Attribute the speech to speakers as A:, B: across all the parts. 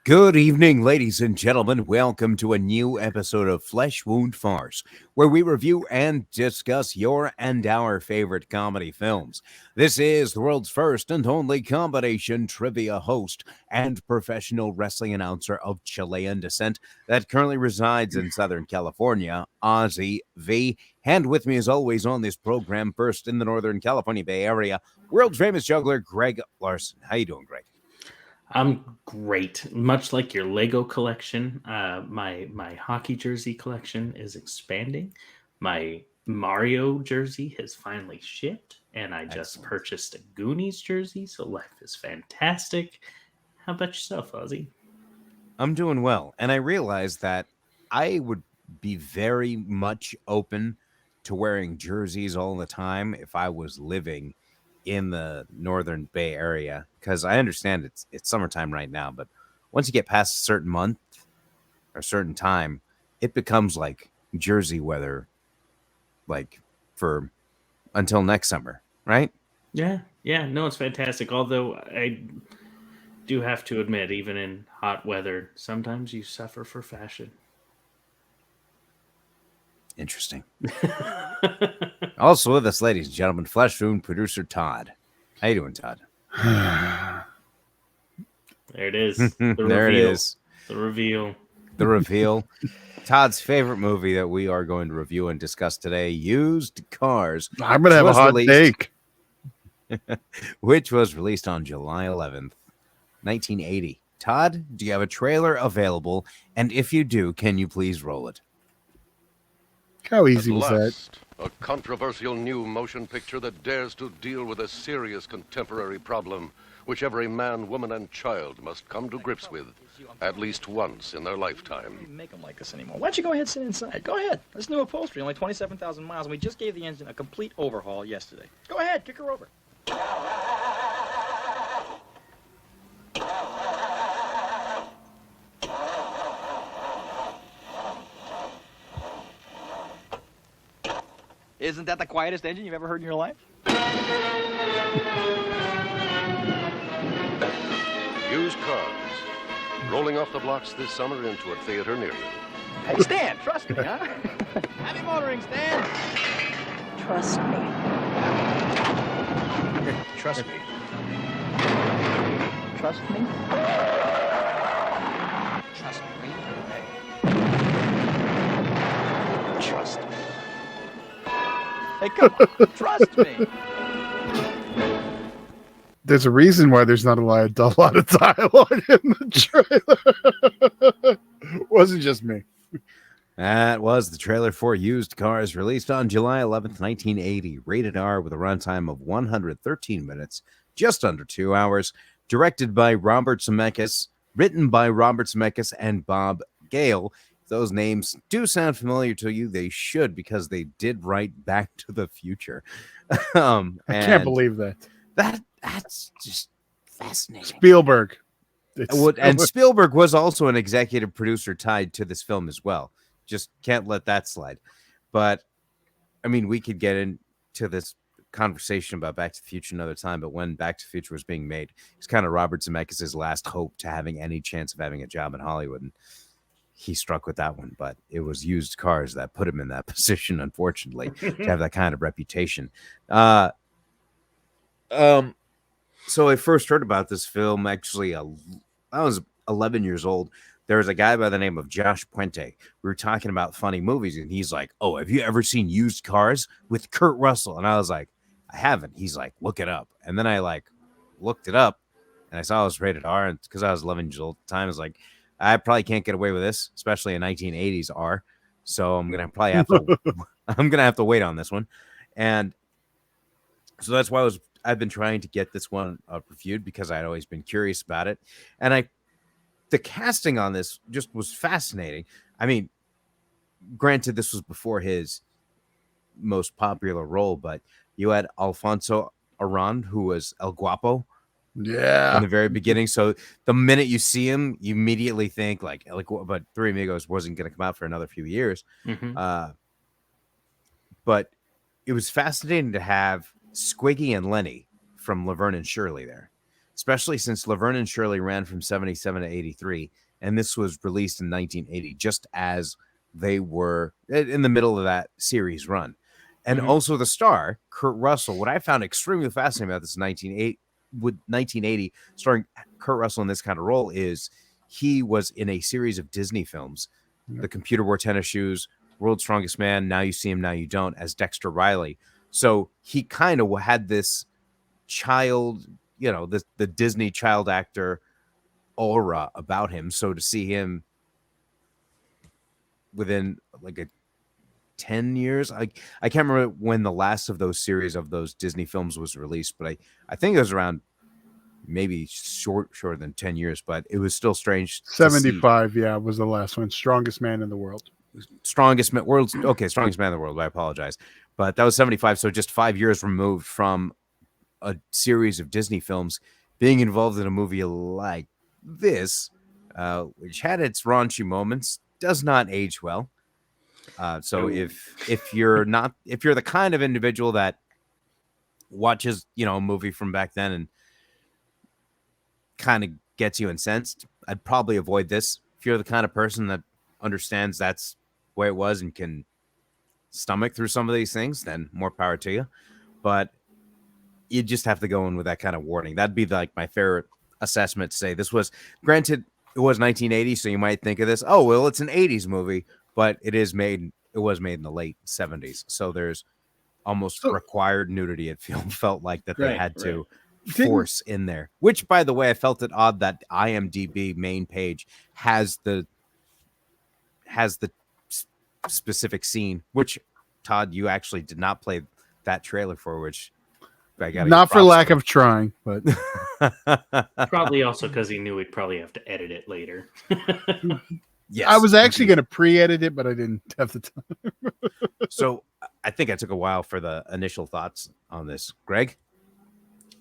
A: Good evening, ladies and gentlemen. Welcome to a new episode of Flesh Wound Farce, where we review and discuss your and our favorite comedy films. This is the world's first and only combination trivia host and professional wrestling announcer of Chilean descent that currently resides in Southern California, Ozzy V. And with me, as always, on this program, first in the Northern California Bay Area, world famous juggler Greg Larson. How you doing, Greg?
B: I'm great. Much like your Lego collection, my hockey jersey collection is expanding. My Mario jersey has finally shipped, and I just purchased a Goonies jersey, so life is fantastic. How about yourself, Ozzy?
A: I'm doing well. And I realized that I would be very much open to wearing jerseys all the time if I was living in the Northern Bay Area, because I understand it's summertime right now, but once you get past a certain month or certain time, it becomes like Jersey weather, like for until next summer, right?
B: Yeah, no, it's fantastic. Although I do have to admit, even in hot weather, sometimes you suffer for fashion.
A: Interesting. Also with us, ladies and gentlemen, Flesh Wound producer Todd. How you doing, Todd?
B: There it is. The
A: There
B: reveal.
A: it is.
B: The reveal.
A: The reveal. Todd's favorite movie that we are going to review and discuss today, Used Cars.
C: I'm going to have a hot take.
A: Which was released on July 11th, 1980. Todd, do you have a trailer available? And if you do, can you please roll it?
C: How easy was that?
D: A controversial new motion picture that dares to deal with a serious contemporary problem which every man, woman, and child must come to grips with at least once in their lifetime.
E: Make them like this anymore. Why don't you go ahead and sit inside? Go ahead. This new upholstery, only 27,000 miles, and we just gave the engine a complete overhaul yesterday. Go ahead, kick her over. Isn't that the quietest engine you've ever heard in your life?
D: Used Cars. Rolling off the blocks this summer into a theater near you.
E: Hey, Stan, trust me, huh? Happy motoring, Stan.
F: Trust me.
E: Trust me. Trust me? Trust me? Trust me. Hey, come on. Trust me.
C: There's a reason why there's not a lot of dialogue in the trailer. Wasn't just me.
A: That was the trailer for Used Cars, released on July 11th, 1980. Rated R with a runtime of 113 minutes, just under 2 hours. Directed by Robert Zemeckis, written by Robert Zemeckis and Bob Gale. If those names do sound familiar to you, they should, because they did write Back to the Future.
C: I can't believe that.
A: That's just fascinating.
C: Spielberg.
A: And Spielberg was also an executive producer tied to this film as well. Just can't let that slide. But, I mean, we could get into this conversation about Back to the Future another time, but when Back to the Future was being made, it's kind of Robert Zemeckis' last hope to having any chance of having a job in Hollywood. And he struck with that one, but it was Used Cars that put him in that position, unfortunately, to have that kind of reputation. So I first heard about this film, actually, I was 11 years old. There was a guy by the name of Josh Puente. We were talking about funny movies, and he's like, "Oh, have you ever seen Used Cars with Kurt Russell?" And I was like, "I haven't." He's like, "Look it up." And then I looked it up, and I saw it was rated R, and because I was 11 years old at the time, I was like, I probably can't get away with this, especially a 1980s R. So I'm gonna probably have to I'm gonna have to wait on this one. And so that's why I've been trying to get this one reviewed, because I'd always been curious about it. And the casting on this just was fascinating. I mean, granted, this was before his most popular role, but you had Alfonso Arran, who was El Guapo in the very beginning. So the minute you see him, you immediately think but Three Amigos wasn't going to come out for another few years.
B: Mm-hmm.
A: But it was fascinating to have Squiggy and Lenny from Laverne and Shirley there. especially since Laverne and Shirley ran from 77 to 83, and this was released in 1980, just as they were in the middle of that series run. And also the star, Kurt Russell. What I found extremely fascinating about this 1980, starring Kurt Russell in this kind of role, is he was in a series of Disney films, The Computer Wore Tennis Shoes, World's Strongest Man, Now You See Him, Now You Don't, as Dexter Riley. So he kind of had this child, the Disney child actor aura about him. So to see him within like a 10 years, I can't remember when the last of those series of those Disney films was released, but I think it was around maybe shorter than 10 years, but it was still strange.
C: 75, yeah, was the last one. Strongest Man in the World.
A: Strongest Man in the World. I apologize, but that was 75. So just 5 years removed from a series of Disney films, being involved in a movie like this, which had its raunchy moments, does not age well. So if you're the kind of individual that watches, a movie from back then and kind of gets you incensed, I'd probably avoid this. If you're the kind of person that understands that's the way it was and can stomach through some of these things, then more power to you. But you just have to go in with that kind of warning. That'd be like my fair assessment to say this was, granted, it was 1980, so you might think of this, oh, well, it's an 80s movie, but it was made in the late 70s. So there's almost required nudity. It felt like that they had to force in there, which, by the way, I felt it odd that IMDb main page has the specific scene, which, Todd, you actually did not play that trailer for, which I got
C: not for lack of trying, but
B: probably also because he knew he'd probably have to edit it later.
C: Yes, I was actually going to pre-edit it, but I didn't have the time.
A: So I think I took a while for the initial thoughts on this. Greg?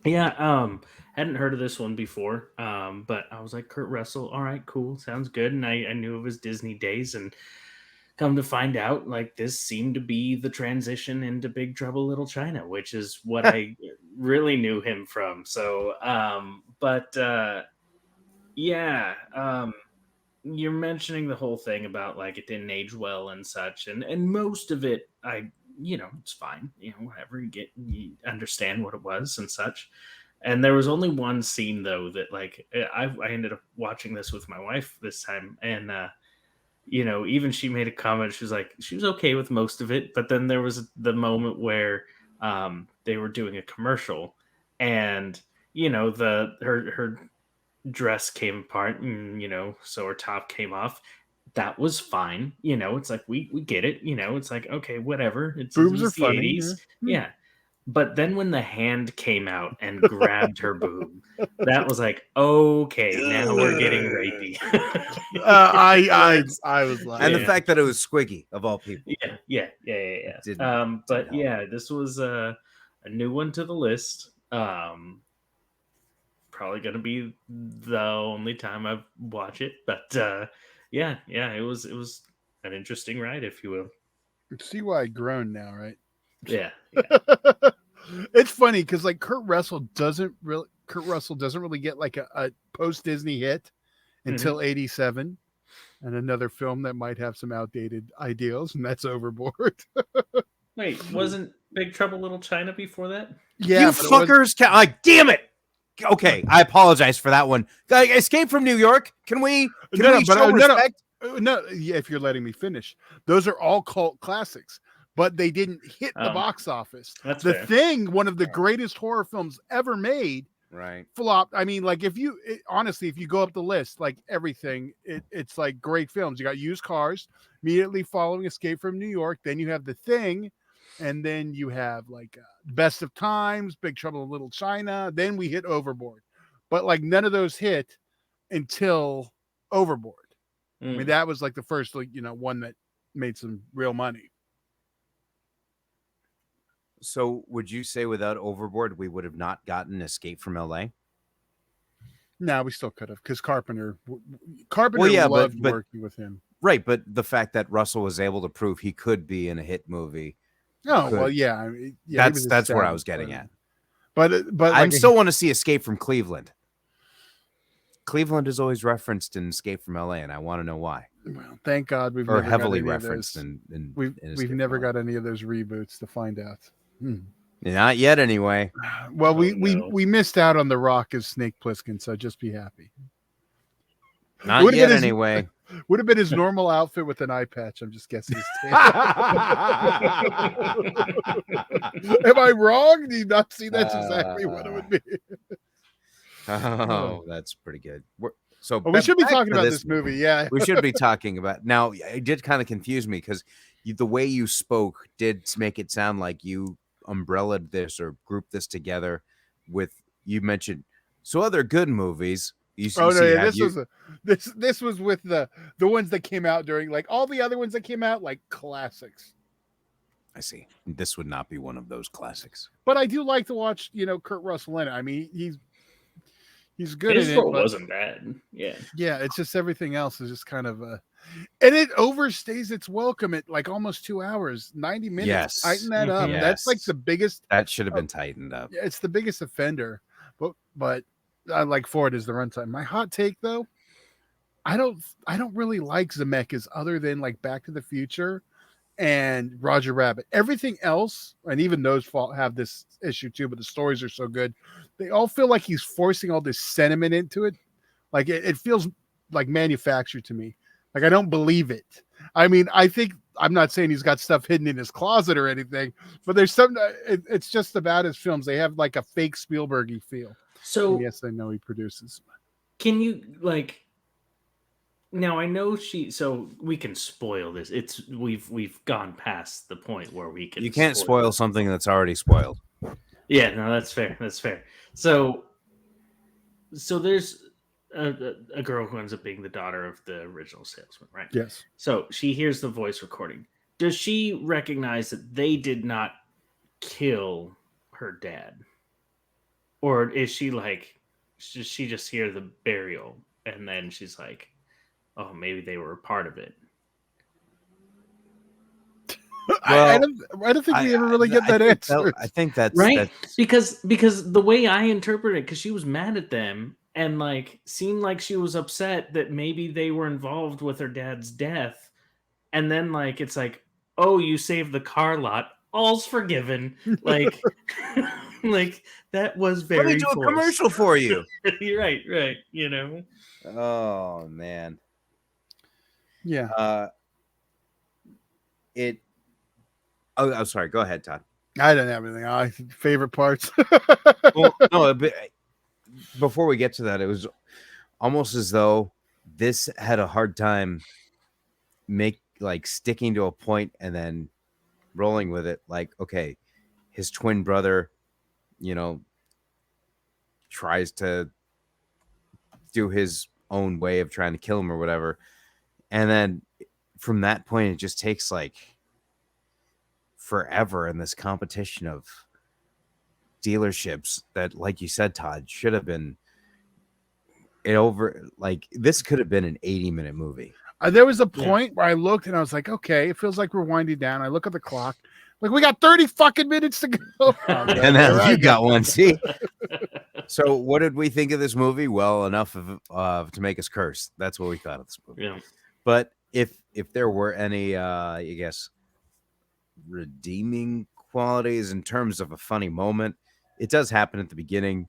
B: Yeah, hadn't heard of this one before, but I was like, Kurt Russell, all right, cool, sounds good. And I knew of his Disney days, and come to find out, like, this seemed to be the transition into Big Trouble Little China, which is what I really knew him from. So, you're mentioning the whole thing about like it didn't age well and such, and most of it, it's fine, whatever, you understand what it was and such. And there was only one scene though that like I ended up watching this with my wife this time, and even she made a comment. She was like, she was okay with most of it, but then there was the moment where they were doing a commercial, and her dress came apart, and so her top came off. That was fine. It's like we get it. It's like, okay, whatever.
C: Boobs are
B: the
C: funny.
B: 80s. Yeah. But then when the hand came out and grabbed her boob, that was like, okay, now we're getting rapey.
C: I was like,
A: and the fact that it was Squiggy of all people.
B: Yeah. But yeah, this was a new one to the list. Probably gonna be the only time I watch it, but it was an interesting ride, if you will.
C: See why I groan now, right?
B: Yeah.
C: It's funny because like Kurt Russell doesn't really get like a post Disney hit until 87, and another film that might have some outdated ideals, and that's Overboard.
B: Wait, wasn't Big Trouble Little China before that?
A: Yeah, you fuckers! Damn it! Okay, I apologize for that one. Escape from New York. Can we show respect?
C: No, if you're letting me finish. Those are all cult classics, but they didn't hit the box office.
B: That's
C: the
B: fair.
C: Thing, one of the greatest horror films ever made,
A: right?
C: Flopped. I mean, like honestly, if you go up the list, like everything, it's like great films. You got Used Cars, immediately following Escape from New York. Then you have The Thing, and then you have like Best of Times, Big Trouble in Little China. Then we hit Overboard, but like none of those hit until Overboard. I mean, that was like the first, one that made some real money.
A: So would you say without Overboard, we would have not gotten Escape from LA?
C: No, we still could have, because Carpenter loved working with him.
A: Right, but the fact that Russell was able to prove he could be in a hit movie.
C: Oh, well, yeah.
A: That's where I was getting at.
C: But
A: I still want to see Escape from Cleveland. Cleveland is always referenced in Escape from LA, and I want to know why.
C: Well, thank God we've
A: Or
C: never
A: heavily
C: got any
A: referenced
C: of those.
A: in
C: We've
A: Escape from
C: never
A: LA.
C: got any of those reboots to find out.
A: Not yet, anyway.
C: Well,
B: Oh, no.
C: we missed out on The Rock as Snake Plissken, so just be happy.
A: Not
C: Would've
A: yet,
C: been his-
A: anyway.
C: Would have been his normal outfit with an eye patch. I'm just guessing his tail. Am I wrong? Do you not see that's exactly what it would be?
A: Oh, that's pretty good. So
C: Well, we should be
A: back
C: talking
A: to
C: about this movie. Yeah.
A: We should be talking about now. It did kind of confuse me because the way you spoke did make it sound like you umbrellaed this or grouped this together with, you mentioned so other good movies.
C: Oh no, yeah, this was with the ones that came out during, like, all the other ones that came out, like, classics.
A: I see. This would not be one of those classics.
C: But I do like to watch, Kurt Russell in it. I mean, he's good
B: His
C: in it.
B: role
C: But
B: wasn't bad. Yeah.
C: yeah, it's just everything else is just kind of and it overstays its welcome at like almost 2 hours, 90 minutes.
A: Yes.
C: Tighten that up.
A: Yes.
C: That's like the biggest.
A: That should have been tightened up.
C: Yeah, it's the biggest offender. But I like Ford as the runtime. My hot take though, I don't really like Zemeckis other than like Back to the Future and Roger Rabbit. Everything else, and even those have this issue too, but the stories are so good. They all feel like he's forcing all this sentiment into it. Like it feels like manufactured to me. Like I don't believe it. I mean, I'm not saying he's got stuff hidden in his closet or anything, but there's some. It's just about his films. They have like a fake Spielberg-y feel.
B: So
C: And yes, I know he produces.
B: can you like? Now I know so we can spoil this. We've gone past the point where we can.
A: You can't spoil something that's already spoiled.
B: Yeah, no, that's fair. That's fair. So there's a girl who ends up being the daughter of the original salesman, right?
C: Yes.
B: So she hears the voice recording. Does she recognize that they did not kill her dad? Or is she like, she just hear the burial and then she's like, oh, maybe they were a part of it?
C: I don't think we ever really get that answer.
A: I think that's
B: right. Because the way I interpret it, because she was mad at them and like seemed like she was upset that maybe they were involved with her dad's death. And then like it's like, oh, you saved the car lot. All's forgiven. Like, like that was very.
A: Let me do a commercial for you.
B: You're right.
A: Oh man.
C: Yeah.
A: Oh, I'm sorry. Go ahead, Todd.
C: I don't have anything. Favorite parts.
A: Well, no. Before we get to that, it was almost as though this had a hard time sticking to a point and then rolling with it. Like, okay, his twin brother, tries to do his own way of trying to kill him or whatever. And then from that point, it just takes like forever in this competition of dealerships that, like you said, Todd, should have been this could have been an 80-minute movie.
C: There was a point where I looked and I was like, okay, it feels like we're winding down. I look at the clock. Like, we got 30 fucking minutes to go.
A: And then you got one. See? So what did we think of this movie? Well, enough of to make us curse. That's what we thought of this movie.
B: Yeah.
A: But if there were any, I guess, redeeming qualities in terms of a funny moment, it does happen at the beginning.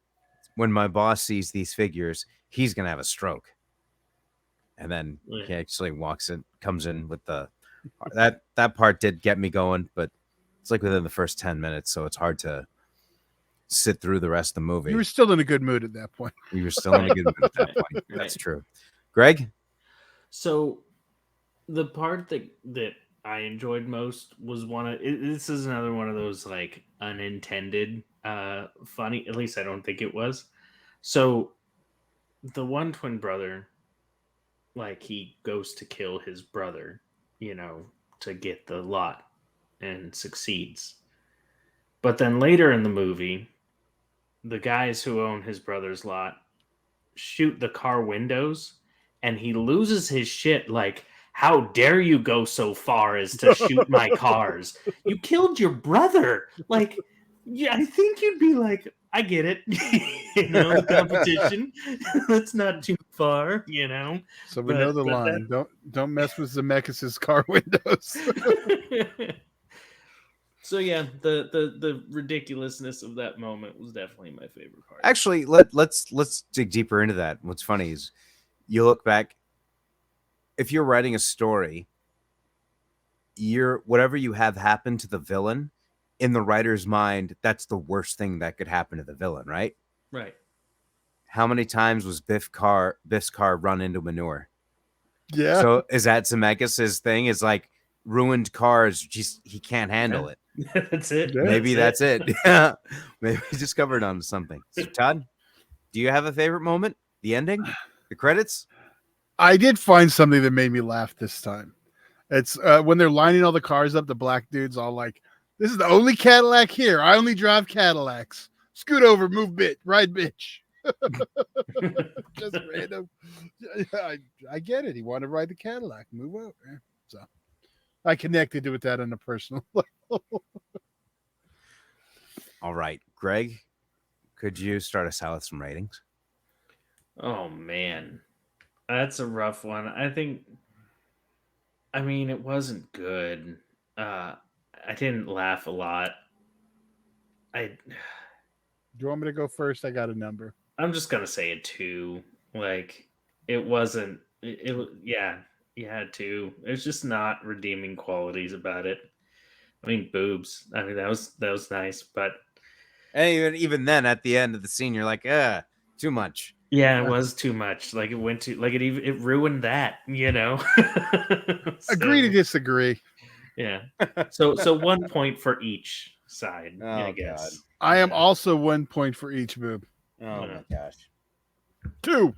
A: When my boss sees these figures, he's going to have a stroke. And then he actually comes in with that part did get me going, but it's like within the first 10 minutes. So it's hard to sit through the rest of the movie.
C: You were still in a good mood at that point.
A: You were still in a good mood at that point. That's true. Greg?
B: So the part that I enjoyed most was this is another one of those like unintended funny, at least I don't think it was. So the one twin brother, like he goes to kill his brother, to get the lot and succeeds. But then later in the movie, the guys who own his brother's lot shoot the car windows and he loses his shit. Like, how dare you go so far as to shoot my cars? You killed your brother. Like, yeah, I think you'd be like, I get it. The competition. That's not too far,
C: So we know the
B: but
C: line. Don't mess with Zemeckis' car windows.
B: So yeah, the ridiculousness of that moment was definitely my favorite part.
A: Actually, let's dig deeper into that. What's funny is you look back, if you're writing a story, whatever you have happen to the villain, in the writer's mind, that's the worst thing that could happen to the villain, right?
B: Right.
A: How many times was Biff's car run into manure?
C: Yeah.
A: So is that Zemeckis' thing? Is like ruined cars, just he can't handle it.
B: That's it.
C: Yeah.
A: Maybe that's it. Yeah. Maybe we discovered on something. So Todd, do you have a favorite moment? The ending? The credits?
C: I did find something that made me laugh this time. It's when they're lining all the cars up, the black dude's all like, "This is the only Cadillac here. I only drive Cadillacs. Scoot over, move bit, ride bitch." Just random. I get it. He wanted to ride the Cadillac. Move over. So I connected with that on a personal level.
A: All right. Greg, could you start us out with some ratings?
B: Oh man, that's a rough one. I mean, it wasn't good. I didn't laugh a lot.
C: Do you want me to go first? I got a number.
B: I'm just gonna say a 2. Like, it wasn't. Yeah, you had 2. There's just not redeeming qualities about it. I mean, boobs. I mean, that was nice, but
A: And even then, at the end of the scene, you're like, too much.
B: yeah, it was too much. Like, it went to like it ruined that.
C: Agree to
B: So,
C: disagree.
B: yeah. So 1 point for each side, I
A: Oh,
B: guess.
C: I am
B: Yeah.
C: also 1 point for each boob.
A: Oh my gosh.
C: 2.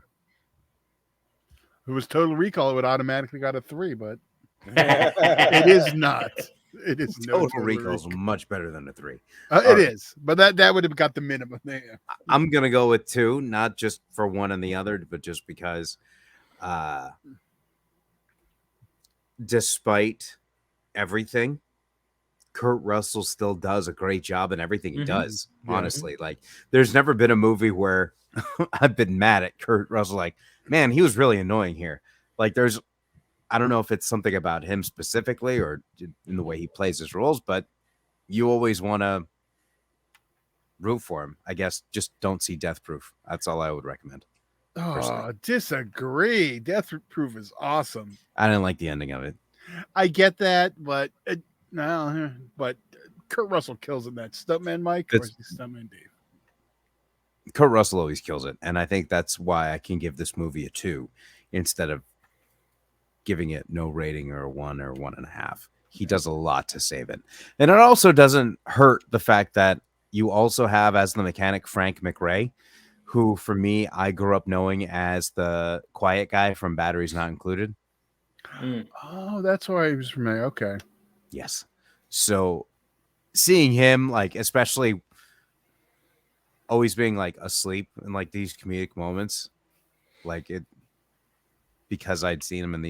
C: If it was Total Recall, it would automatically got a 3, but it is not. It is no
A: Total Recall is much better than a 3.
C: It is, but that would have got the minimum. Yeah.
A: I'm gonna go with 2, not just for one and the other, but just because, despite everything, Kurt Russell still does a great job in everything he
B: Mhm.
A: does.
C: Yeah.
A: Honestly, like there's never been a movie where I've been mad at Kurt Russell. Like, man, he was really annoying here. Like, I don't know if it's something about him specifically or in the way he plays his roles, but you always want to root for him. I guess just don't see Death Proof. That's all I would recommend.
C: Oh, disagree. Death Proof is awesome.
A: I didn't like the ending of it.
C: I get that, but no, but Kurt Russell kills in that. Stuntman Mike or is he Stuntman Dave?
A: Kurt Russell always kills it, and I think that's why I can give this movie a 2 instead of giving it no rating or a 1 or 1.5. He does a lot to save it, and it also doesn't hurt the fact that you also have as the mechanic Frank McRae, who for me I grew up knowing as the quiet guy from Batteries Not Included.
B: Mm.
C: Oh, that's why he was from there. Okay.
A: Yes, so seeing him, like, especially always being like asleep in like these comedic moments, like it, because I'd seen him in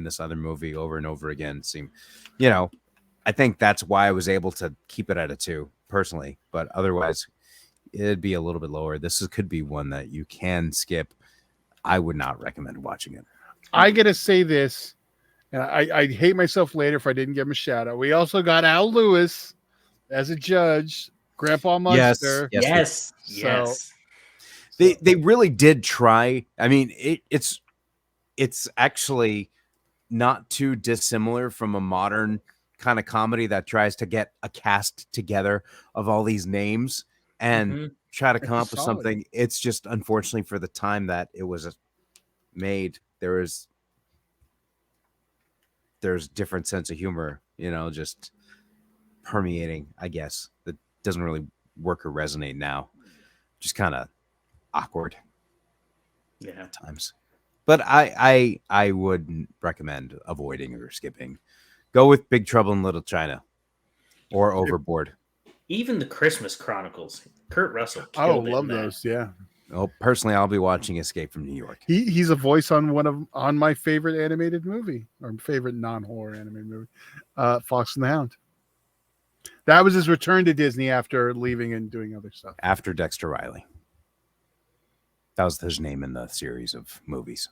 A: this other movie over and over again, seem, I think that's why I was able to keep it at a 2 personally, but otherwise it'd be a little bit lower. Could be one that you can skip. I would not recommend watching it.
C: I gotta say this, and I'd hate myself later if I didn't give him a shout out. We also got Al Lewis as a judge, Grandpa Munster.
B: Yes.
C: So-
A: They really did try. I mean, it's actually not too dissimilar from a modern kind of comedy that tries to get a cast together of all these names and try to come up with
C: solid.
A: something. It's just unfortunately for the time that it was made, there's different sense of humor, just permeating, I guess, that doesn't really work or resonate now. Just kind of awkward at times. But I would recommend avoiding or skipping. Go with Big Trouble in Little China or Overboard.
B: Even the Christmas Chronicles, Kurt Russell
C: I
B: killed it
C: love
B: in that.
C: those. Yeah.
A: Oh, personally, I'll be watching Escape from New York.
C: He's a voice on on my favorite animated movie or favorite non-horror animated movie, Fox and the Hound. That was his return to Disney after leaving and doing other stuff.
A: After Dexter Riley. That was his name in the series of movies.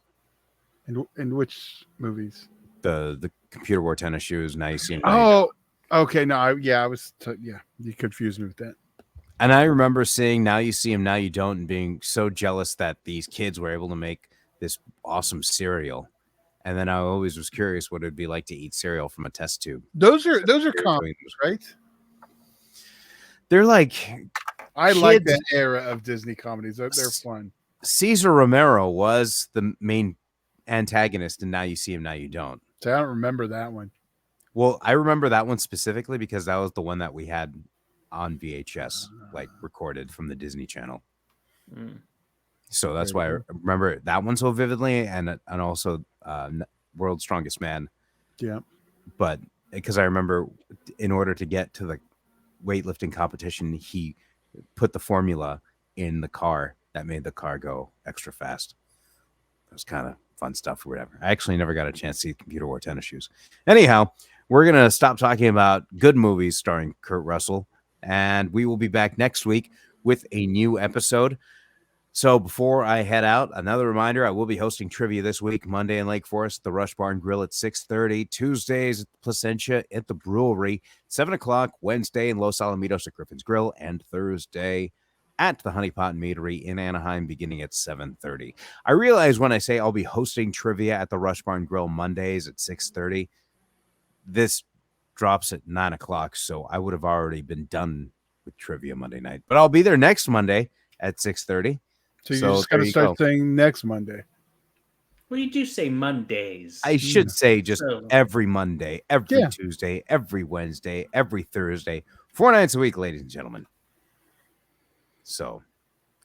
C: In which movies?
A: The computer wore tennis shoes. Now you see him.
C: Oh, okay. No, I was. You confused me with that.
A: And I remember seeing Now You See Him, Now You Don't, and being so jealous that these kids were able to make this awesome cereal. And then I always was curious what it'd be like to eat cereal from a test tube.
C: Those are comedies, right?
A: They're like
C: I like that era of Disney comedies. They're fun.
A: Cesar Romero was the main antagonist in Now You See Him, Now You Don't.
C: So I don't remember that one.
A: Well, I remember that one specifically because that was the one that we had on VHS, like recorded from the Disney Channel. So that's why I remember that one so vividly, and also World's Strongest Man.
C: Yeah.
A: But because I remember in order to get to the weightlifting competition, he put the formula in the car that made the car go extra fast. It was kind of fun stuff or whatever. I actually never got a chance to see Computer Wore Tennis Shoes. Anyhow, we're going to stop talking about good movies starring Kurt Russell, and we will be back next week with a new episode. So before I head out, another reminder, I will be hosting trivia this week, Monday in Lake Forest, the Rush Barn Grill at 6:30, Tuesdays at Placentia at the Brewery, 7 o'clock, Wednesday in Los Alamitos at Griffin's Grill, and Thursday at the Honey Pot Meadery in Anaheim beginning at 7:30. I realize when I say I'll be hosting trivia at the Rush Barn Grill Mondays at 6:30, this drops at 9 o'clock, so I would have already been done with trivia Monday night. But I'll be there next Monday at 6:30.
C: So you just got to start saying next Monday.
B: Well, you do say Mondays.
A: I should say just every Monday, every Tuesday, every Wednesday, every Thursday, 4 nights a week, ladies and gentlemen. So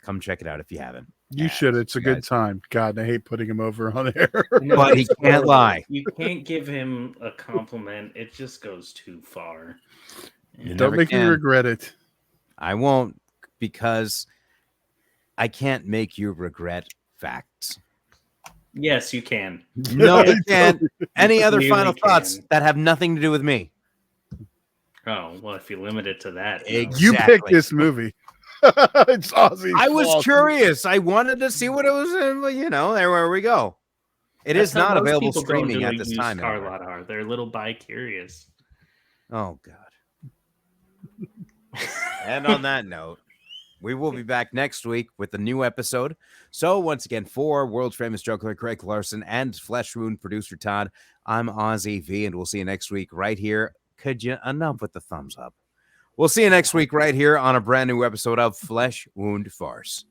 A: come check it out if you haven't.
C: You should. It's a good time. God, I hate putting him over on air.
A: But he can't lie.
B: You can't give him a compliment. It just goes too far.
C: Don't make me regret it.
A: I won't, because I can't make you regret facts.
B: Yes, you can.
A: No, you can't. Any other final thoughts that have nothing to do with me?
B: Oh, well, if you limit it to that.
A: Exactly.
C: You picked this movie. It's Ozzy's
A: I was
C: fault.
A: curious. I wanted to see what it was in, there we go. That's not available streaming at this time.
B: They're a little bi-curious.
A: Oh, God. And on that note, we will be back next week with a new episode. So once again, for world famous juggler Craig Larson and Flesh Wound producer Todd, I'm Ozzy V, and we'll see you next week right here. Could you enough with the thumbs up? We'll see you next week right here on a brand new episode of Flesh Wound Farce.